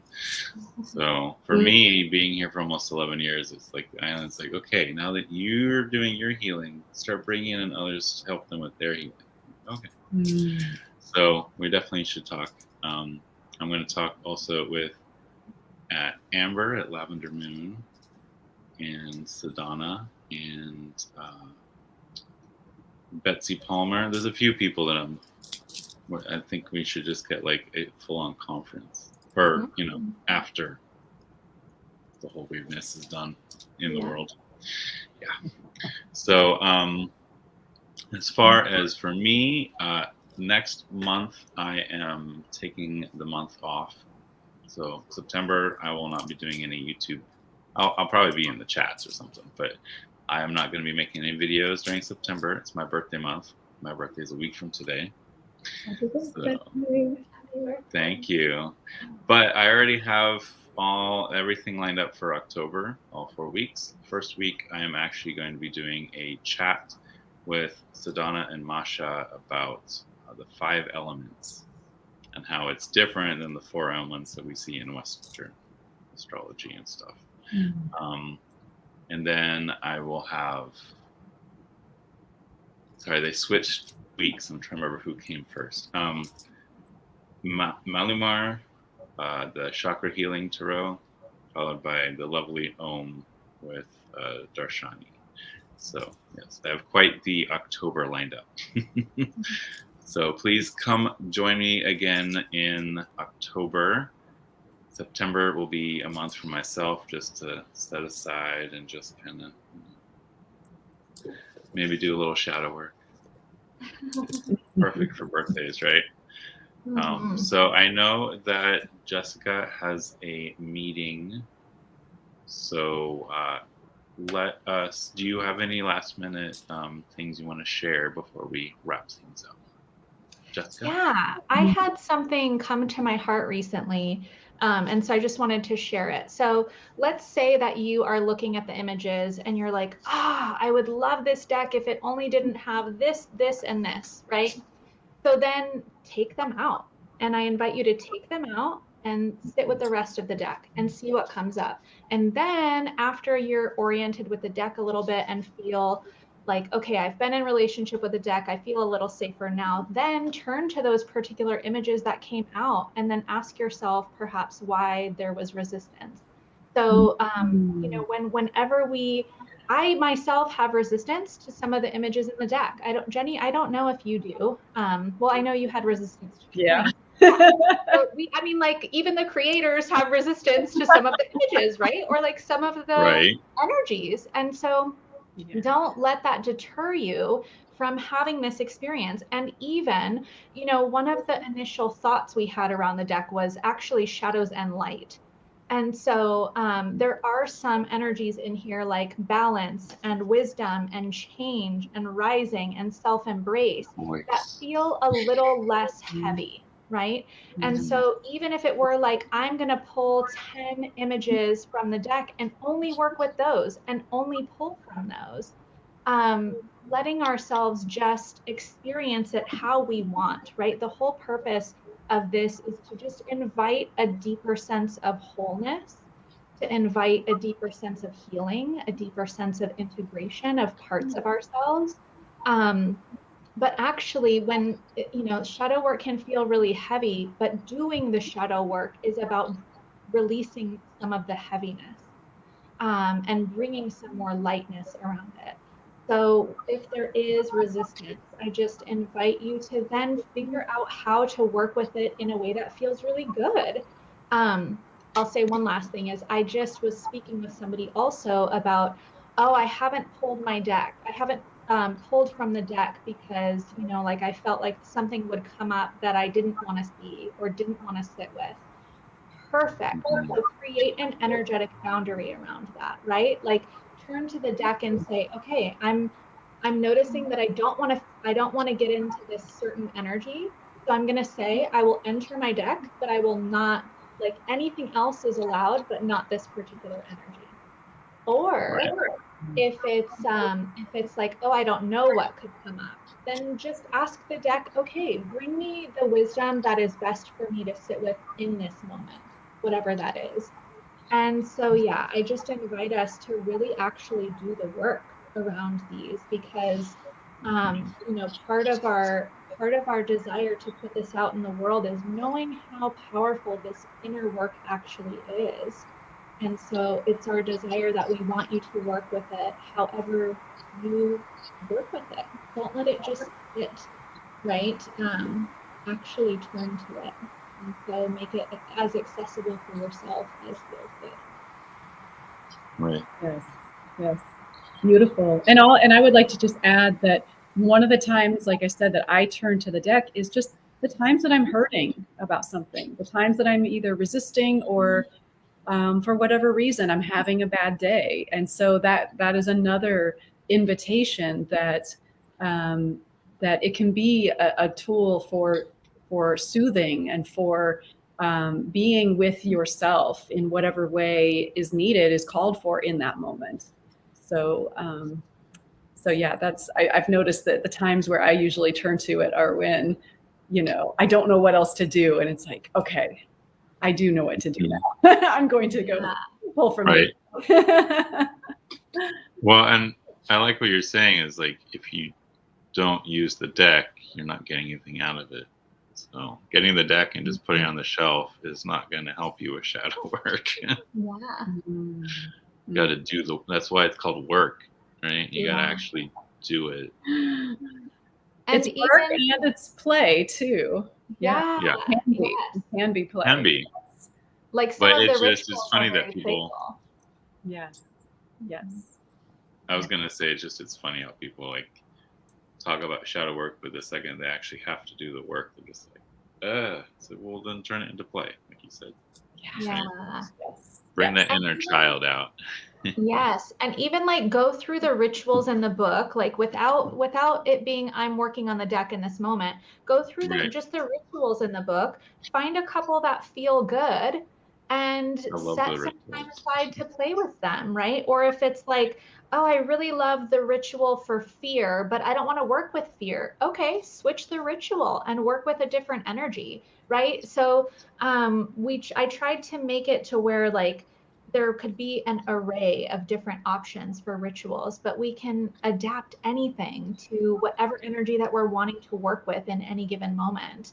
So for me, being here for almost 11 years, it's like the island's like, okay, now that you're doing your healing, start bringing in others to help them with their healing. Okay. So we definitely should talk. I'm going to talk also with Amber at Lavender Moon, and Sadhana, and Betsy Palmer. There's a few people that I think we should just get like a full-on conference for, after the whole weirdness is done in the world. Yeah. So as far as for me, next month I am taking the month off. So September I will not be doing any YouTube. I'll probably be in the chats or something, but I am not going to be making any videos during September. It's my birthday month. My birthday is a week from today. Thank you. But I already have everything lined up for October, all 4 weeks. First week, I am actually going to be doing a chat with Sadhana and Masha about the 5 elements and how it's different than the 4 elements that we see in Western astrology and stuff. And then I will have, they switched weeks. I'm trying to remember who came first. Malumar, the chakra healing tarot, followed by the lovely Om with Darshani. So yes, I have quite the October lined up. So please come join me again in October. September will be a month for myself, just to set aside and just kind of maybe do a little shadow work. It's perfect for birthdays, right? So I know that Jessica has a meeting. So do you have any last minute things you want to share before we wrap things up? Jessica? Yeah, I had something come to my heart recently. And so I just wanted to share it. So let's say that you are looking at the images and you're like, I would love this deck if it only didn't have this, this, and this, right? So then take them out. And I invite you to take them out and sit with the rest of the deck and see what comes up. And then after you're oriented with the deck a little bit and feel like, okay, I've been in relationship with the deck, I feel a little safer now, then turn to those particular images that came out and then ask yourself perhaps why there was resistance. So, you know, whenever I myself have resistance to some of the images in the deck. Jenny, I don't know if you do. Well, I know you had resistance to Yeah. So I mean, like even the creators have resistance to some of the images, right? Or like some of the energies. And so don't let that deter you from having this experience. And even, you know, one of the initial thoughts we had around the deck was actually shadows and light. And so there are some energies in here like balance and wisdom and change and rising and self-embrace that feel a little less heavy, right? And so even if it were like, I'm going to pull 10 images from the deck and only work with those and only pull from those, letting ourselves just experience it how we want, right? The whole purpose of this is to just invite a deeper sense of wholeness, to invite a deeper sense of healing, a deeper sense of integration of parts of ourselves. But actually, when, you know, shadow work can feel really heavy, but doing the shadow work is about releasing some of the heaviness and bringing some more lightness around it. So if there is resistance, I just invite you to then figure out how to work with it in a way that feels really good. I'll say one last thing is I just was speaking with somebody also about, oh, I haven't pulled my deck. I haven't pulled from the deck because, you know, like I felt like something would come up that I didn't want to see or didn't want to sit with. Perfect. So create an energetic boundary around that, right? Like turn to the deck and say, okay, I'm noticing that I don't want to get into this certain energy. So I'm going to say I will enter my deck, but I will not, like anything else is allowed, but not this particular energy. Or if it's like, oh, I don't know what could come up, then just ask the deck, okay, bring me the wisdom that is best for me to sit with in this moment, whatever that is. And so, yeah, I just invite us to really actually do the work around these because, you know, part of our desire to put this out in the world is knowing how powerful this inner work actually is. And so it's our desire that we want you to work with it however you work with it. Don't let it just sit, right? Actually turn to it. And so make it as accessible for yourself as feels good. Right. Yes. Yes. Beautiful. And I would like to just add that one of the times, like I said, that I turn to the deck is just the times that I'm hurting about something, the times that I'm either resisting or for whatever reason, I'm having a bad day. And so that is another invitation that that it can be a tool for soothing and for being with yourself in whatever way is needed, is called for in that moment. So so yeah, I've noticed that the times where I usually turn to it are when, you know, I don't know what else to do, and it's like, okay, I do know what to do now. I'm going to go pull from it. Well, and I like what you're saying is like, if you don't use the deck, you're not getting anything out of it. So getting the deck and just putting it on the shelf is not going to help you with shadow work. You got to do that's why it's called work, right? You got to actually do it. It's work and it's play too. Yeah. It can be play. Can be. Like some but of it's funny that people. playful. Yes. Yes. I was gonna say it's funny how people like talk about shadow work, but the second they actually have to do the work, they're just like, so well then turn it into play, like you said. Yeah. Right? Yes. Bring that inner child out. Yes. And even like go through the rituals in the book, like without it being I'm working on the deck in this moment, go through just the rituals in the book, find a couple that feel good and I love set the some time rituals. aside to play with them, right? Or if it's like, oh, I really love the ritual for fear, but I don't want to work with fear. Okay, switch the ritual and work with a different energy, right? So I tried to make it to where like there could be an array of different options for rituals, but we can adapt anything to whatever energy that we're wanting to work with in any given moment.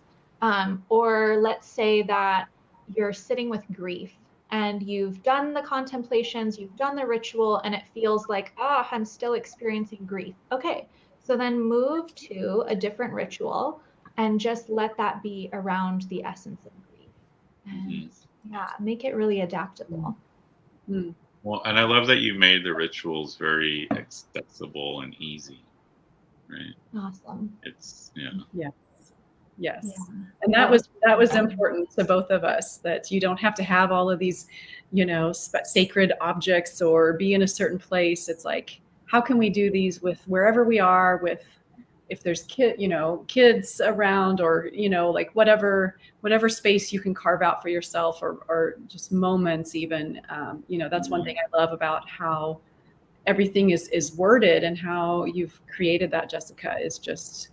Or let's say that you're sitting with grief and you've done the contemplations, you've done the ritual, and it feels like, ah, I'm still experiencing grief. Okay, so then move to a different ritual and just let that be around the essence of grief. And yeah, make it really adaptable. Mm. Well, and I love that you made the rituals very accessible and easy, right? Awesome. It's Yes. Yes. Yeah. And that was important to both of us, that you don't have to have all of these, sacred objects or be in a certain place. It's like, how can we do these with wherever we are, with if there's kids around, or like whatever space you can carve out for yourself, or just moments even. That's one thing I love about how everything is worded and how you've created that, Jessica, is just,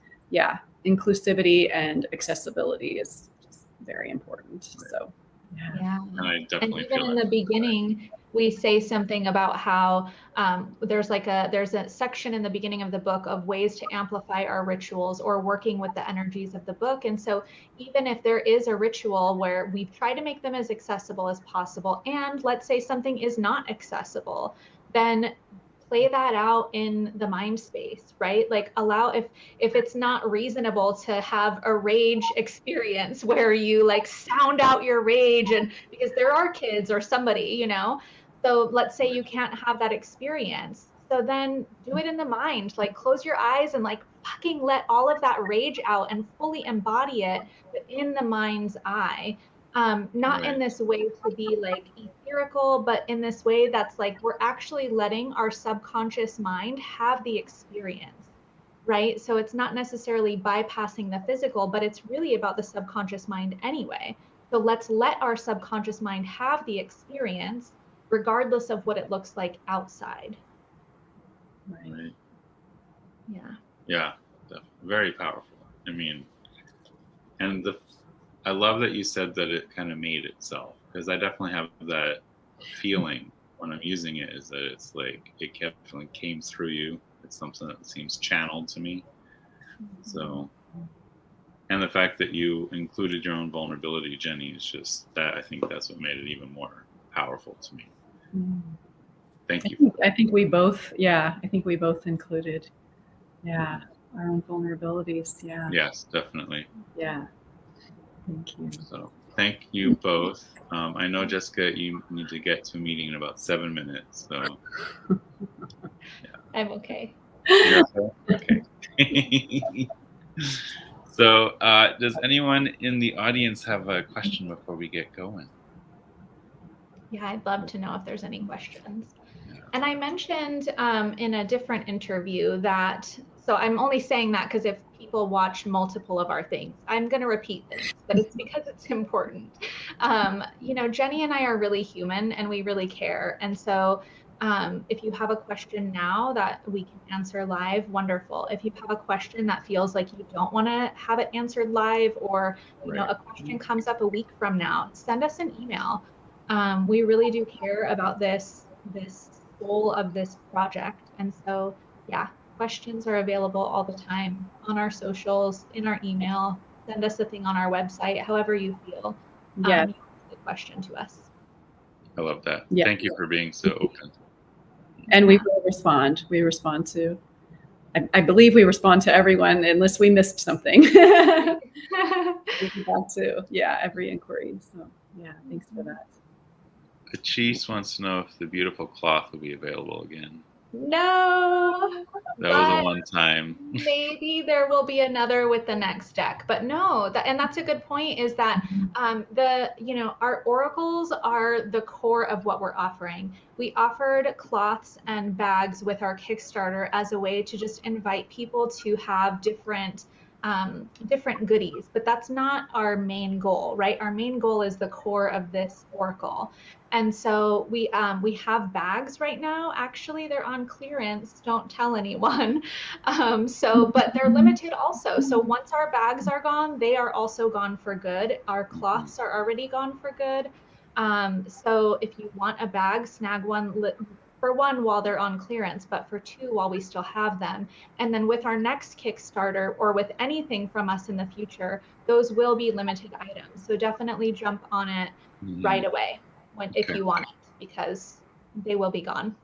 inclusivity and accessibility is just very important. So Yeah. and I definitely And even feel in that. the beginning, we say something about how there's a section in the beginning of the book of ways to amplify our rituals or working with the energies of the book. And so even if there is a ritual where we try to make them as accessible as possible, and let's say something is not accessible, then play that out in the mind space, right? Like allow, if it's not reasonable to have a rage experience where you like sound out your rage, and because there are kids or somebody, so let's say you can't have that experience, so then do it in the mind, like close your eyes and like fucking let all of that rage out and fully embody it, but in the mind's eye. Not in this way to be like etherical, but in this way that's like we're actually letting our subconscious mind have the experience, right? So it's not necessarily bypassing the physical, but it's really about the subconscious mind anyway. So let's let our subconscious mind have the experience, regardless of what it looks like outside. Right. Yeah. Yeah, very powerful. I mean, and I love that you said that it kind of made itself, because I definitely have that feeling when I'm using it, is that it's like it definitely came through you. It's something that seems channeled to me. So, and the fact that you included your own vulnerability, Jenny, is just that. I think that's what made it even more powerful to me. Thank you. I think we both, included, our own vulnerabilities. Yeah. Yes, definitely. Yeah. Thank you. So thank you both. I know, Jessica, you need to get to a meeting in about 7 minutes. So I'm okay. you're okay. So does anyone in the audience have a question before we get going? Yeah, I'd love to know if there's any questions. Yeah. And I mentioned in a different interview that, so I'm only saying that because if people watch multiple of our things, I'm going to repeat this, but it's because it's important. Jenny and I are really human and we really care. And so if you have a question now that we can answer live, wonderful. If you have a question that feels like you don't want to have it answered live, or a question comes up a week from now, send us an email. We really do care about this goal of this project. And so, yeah, questions are available all the time on our socials, in our email, send us a thing on our website, however you feel. You can ask a question to us. I love that. Yeah. Thank you for being so open. And we will respond. We respond to, I believe we respond to everyone unless we missed something. We got to, every inquiry. So thanks for that. Cheese wants to know if the beautiful cloth will be available again. No. That was a one time. Maybe there will be another with the next deck, but no. And that's a good point. Is that our oracles are the core of what we're offering. We offered cloths and bags with our Kickstarter as a way to just invite people to have different different goodies, but that's not our main goal, right? Our main goal is the core of this oracle. And so we have bags right now. Actually, they're on clearance. Don't tell anyone. But they're limited also. So once our bags are gone, they are also gone for good. Our cloths are already gone for good. So if you want a bag, snag one for one while they're on clearance, but for two while we still have them. And then with our next Kickstarter or with anything from us in the future, those will be limited items. So definitely jump on it right away if you want it, because they will be gone.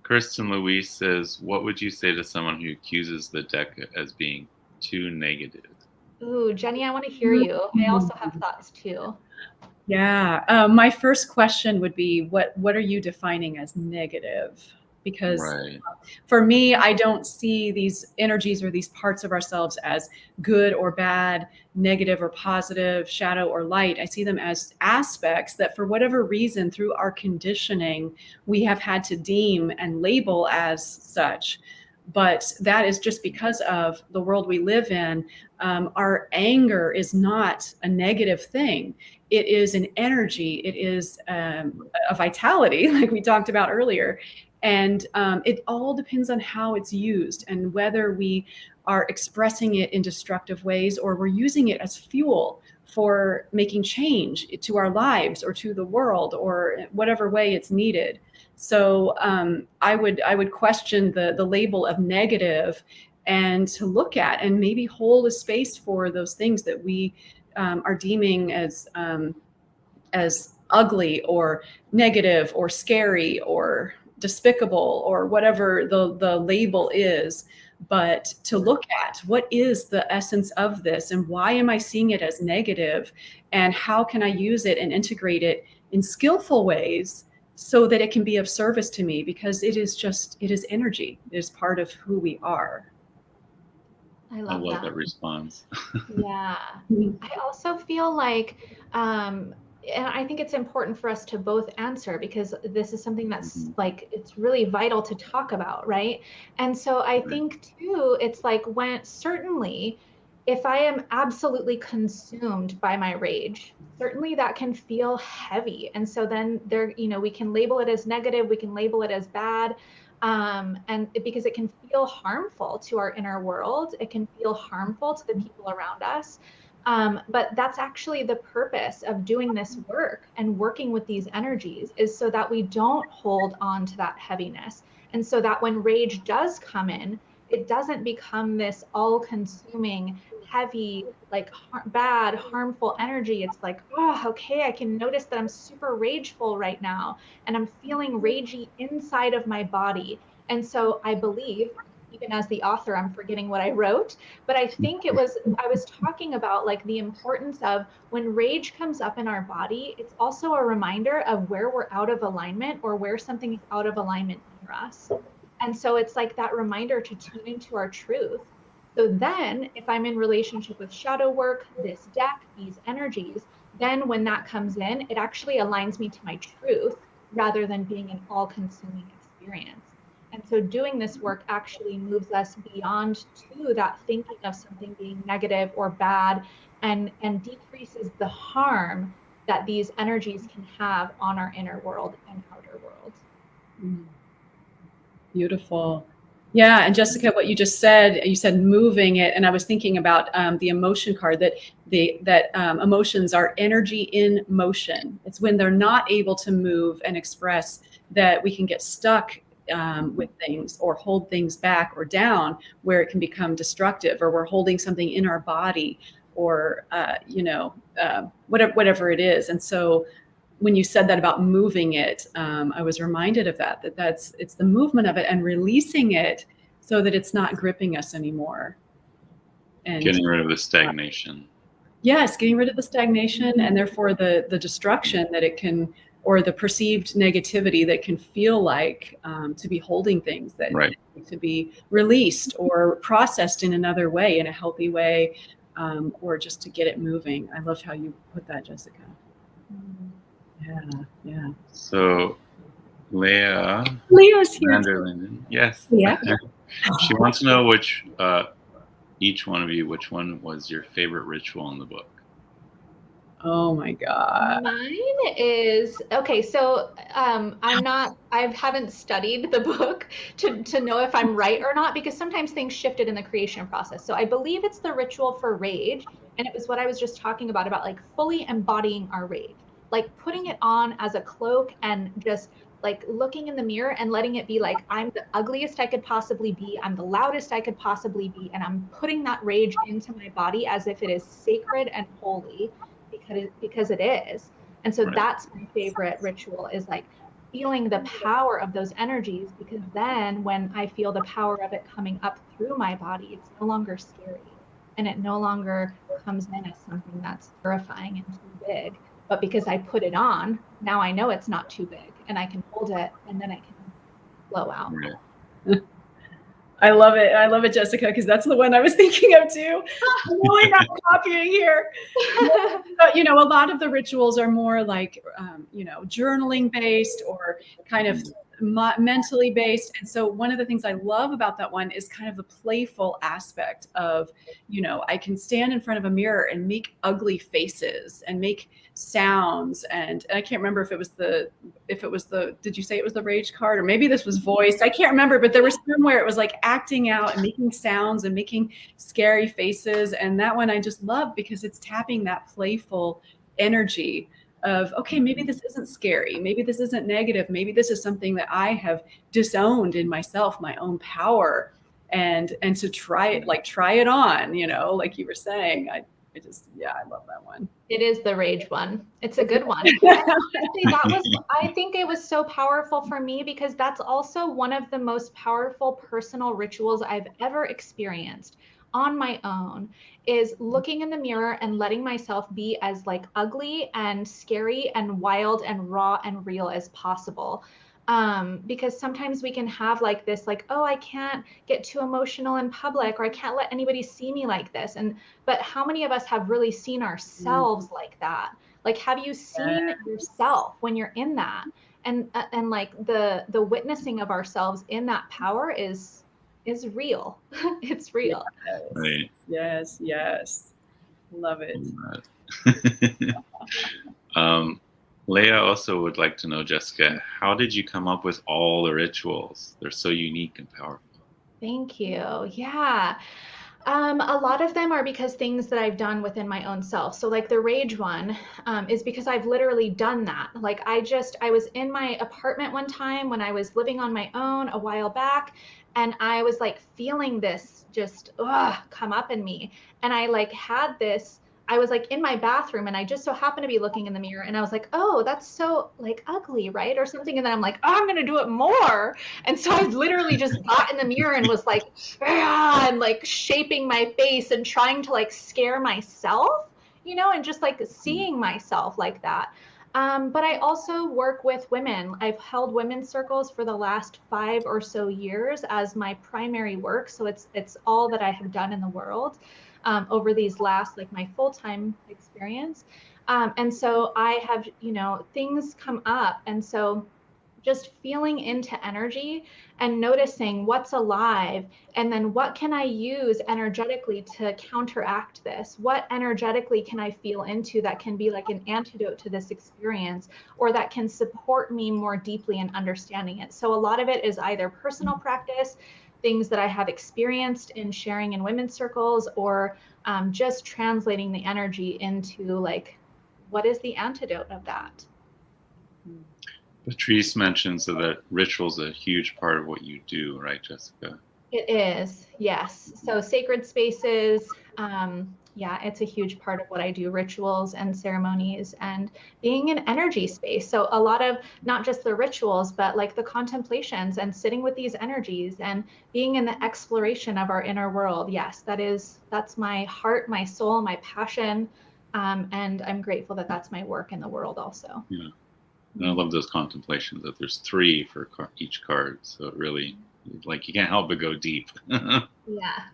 Kristen Louise says, what would you say to someone who accuses the deck as being too negative? Ooh, Jenny, I want to hear you. I also have thoughts too. Yeah. My first question would be, what are you defining as negative? Because for me, I don't see these energies or these parts of ourselves as good or bad, negative or positive, shadow or light. I see them as aspects that for whatever reason, through our conditioning, we have had to deem and label as such. But that is just because of the world we live in. Our anger is not a negative thing. It is an energy. It is a vitality, like we talked about earlier. And it all depends on how it's used and whether we are expressing it in destructive ways or we're using it as fuel for making change to our lives or to the world or whatever way it's needed. So I would question the label of negative and to look at and maybe hold a space for those things that we are deeming as ugly or negative or scary or despicable or whatever the label is, but to look at what is the essence of this and why am I seeing it as negative and how can I use it and integrate it in skillful ways so that it can be of service to me, because it is energy. It is part of who we are. I love that response. Yeah. I also feel like, and I think it's important for us to both answer because this is something that's like, it's really vital to talk about, right? And so I think too, it's like when certainly if I am absolutely consumed by my rage, certainly that can feel heavy. And so then there, we can label it as negative, we can label it as bad. Because it can feel harmful to our inner world, it can feel harmful to the people around us. But that's actually the purpose of doing this work and working with these energies, is so that we don't hold on to that heaviness. And so that when rage does come in, it doesn't become this all-consuming, heavy, like bad, harmful energy. It's like, oh, okay, I can notice that I'm super rageful right now, and I'm feeling ragey inside of my body. And so I believe, even as the author, I'm forgetting what I wrote, but I think I was talking about like the importance of when rage comes up in our body, it's also a reminder of where we're out of alignment or where something is out of alignment near us. And so it's like that reminder to tune into our truth. So then if I'm in relationship with shadow work, this deck, these energies, then when that comes in, it actually aligns me to my truth rather than being an all-consuming experience. And so doing this work actually moves us beyond to that thinking of something being negative or bad, and decreases the harm that these energies can have on our inner world and outer world. Beautiful. Yeah. And Jessica, what you just said, you said moving it. And I was thinking about the emotion card, that emotions are energy in motion. It's when they're not able to move and express that we can get stuck with things or hold things back or down, where it can become destructive, or we're holding something in our body or, whatever it is. And so when you said that about moving it, I was reminded of it's the movement of it and releasing it so that it's not gripping us anymore. And getting rid of the stagnation. Yes, getting rid of the stagnation and therefore the destruction that it can, or the perceived negativity that can feel like to be holding things that need to be released or processed in another way, in a healthy way, or just to get it moving. I loved how you put that, Jessica. Yeah. So, Leah's here. Vanderlinden, yes. Yeah. She wants to know which each one of you, which one was your favorite ritual in the book? Oh my God. Mine is okay. So I haven't studied the book to know if I'm right or not, because sometimes things shifted in the creation process. So I believe it's the ritual for rage. And it was what I was just talking about like fully embodying our rage, like putting it on as a cloak and just like looking in the mirror and letting it be like, I'm the ugliest I could possibly be. I'm the loudest I could possibly be. And I'm putting that rage into my body as if it is sacred and holy because it is. And so Right. that's my favorite ritual, is like feeling the power of those energies, because then when I feel the power of it coming up through my body, it's no longer scary, and it no longer comes in as something that's terrifying and too big. But because I put it on, now I know it's not too big and I can hold it, and then it can flow out. Right. I love it. I love it, Jessica, because that's the one I was thinking of too. I'm really not copying here. But, a lot of the rituals are more like, journaling based or kind of mentally based. And so one of the things I love about that one is kind of the playful aspect of, I can stand in front of a mirror and make ugly faces and make sounds. And I can't remember if it was did you say it was the rage card, or maybe this was voiced? I can't remember, but there was somewhere it was like acting out and making sounds and making scary faces. And that one I just love because it's tapping that playful energy of, okay, maybe this isn't scary. Maybe this isn't negative. Maybe this is something that I have disowned in myself, my own power. And to try it on, like you were saying, I love that one. It is the rage one. It's a good one. I think it was so powerful for me because that's also one of the most powerful personal rituals I've ever experienced on my own, is looking in the mirror and letting myself be as like ugly and scary and wild and raw and real as possible. Because sometimes we can have like this, like, oh, I can't get too emotional in public, or I can't let anybody see me like this. But how many of us have really seen ourselves like that? Like, have you seen yourself when you're in that? And like the witnessing of ourselves in that power is real. It's real. Right. Yes. Love it. Leah also would like to know, Jessica, how did you come up with all the rituals? They're so unique and powerful. Thank you. Yeah. A lot of them are because things that I've done within my own self. So like the rage one is because I've literally done that. Like I was in my apartment one time when I was living on my own a while back, and I was like feeling this just come up in me. And I was like in my bathroom, and I just so happened to be looking in the mirror, and I was like, oh, that's so like ugly, right? Or something. And then I'm like, oh, I'm going to do it more. And so I literally just got in the mirror and was like, and like shaping my face and trying to like scare myself, and just like seeing myself like that. But I also work with women. I've held women's circles for the last 5 or so years as my primary work. So it's all that I have done in the world over these last, like my full-time experience. And so I have, things come up. And so just feeling into energy and noticing what's alive, and then what can I use energetically to counteract this? What energetically can I feel into that can be like an antidote to this experience, or that can support me more deeply in understanding it? So a lot of it is either personal practice, things that I have experienced in sharing in women's circles, or just translating the energy into like, what is the antidote of that? Patrice mentions that ritual's a huge part of what you do, right, Jessica? It is, yes. So sacred spaces, it's a huge part of what I do, rituals and ceremonies and being an energy space. So a lot of not just the rituals, but like the contemplations and sitting with these energies and being in the exploration of our inner world. Yes, that's my heart, my soul, my passion. And I'm grateful that that's my work in the world also. Yeah. And I love those contemplations, that there's 3 for each card. So it really, like, you can't help but go deep. Yeah.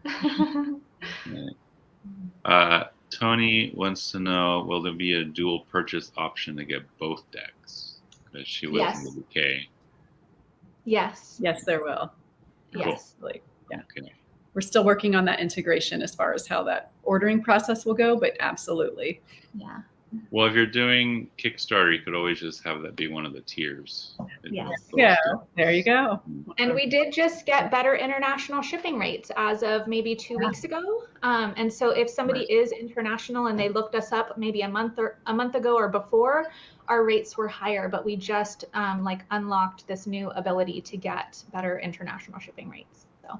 Tony wants to know, will there be a dual purchase option to get both decks? Because she lives in the UK. Yes. Yes, there will. Yes. Okay. we're still working on that integration as far as how that ordering process will go, but absolutely. Yeah. Well, if you're doing Kickstarter, you could always just have that be one of the tiers. Yes. Yeah, there you go. And we did just get better international shipping rates as of maybe 2 weeks ago. And so if somebody is international and they looked us up maybe a month ago or before, our rates were higher, but we just like unlocked this new ability to get better international shipping rates. So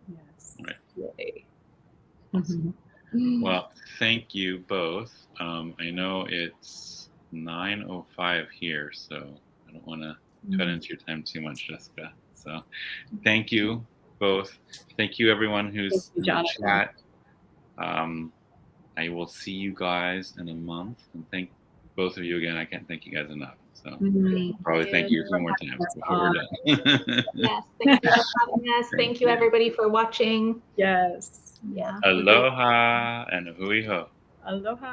Yes. Right. Yay. Awesome. Well, thank you both. I know it's 9:05 here, so I don't want to cut into your time too much, Jessica. So thank you both. Thank you, everyone who's in the chat. I will see you guys in a month. And thank both of you again. I can't thank you guys enough. So probably thank you a few more times before we're done. yes, thank you for having us. Thank you, everybody, for watching. Yes. Yeah. Aloha and hui ho. Aloha.